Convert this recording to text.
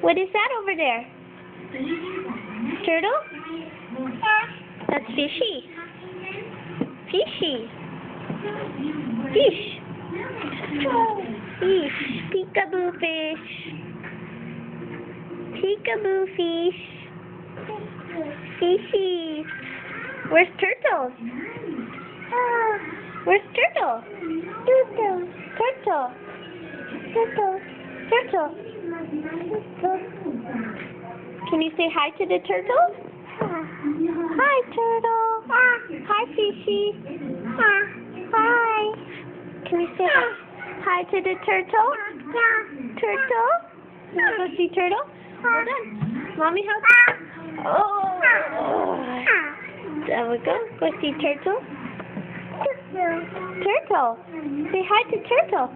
What is that over there? Turtle? That's fishy. Fishy. Fish. Fish. Peekaboo fish. Peekaboo fish. Fishy. Where's Turtle? Where's Turtle? Turtle. Turtle. Turtle. Turtle. Can you say hi to the turtle? Hi, turtle. Hi, fishy. Hi. Can you say hi to the turtle? Turtle? You want to go see turtle? Hold on. Mommy, help. Oh. There we go. Go see turtle. Turtle. Say hi to turtle.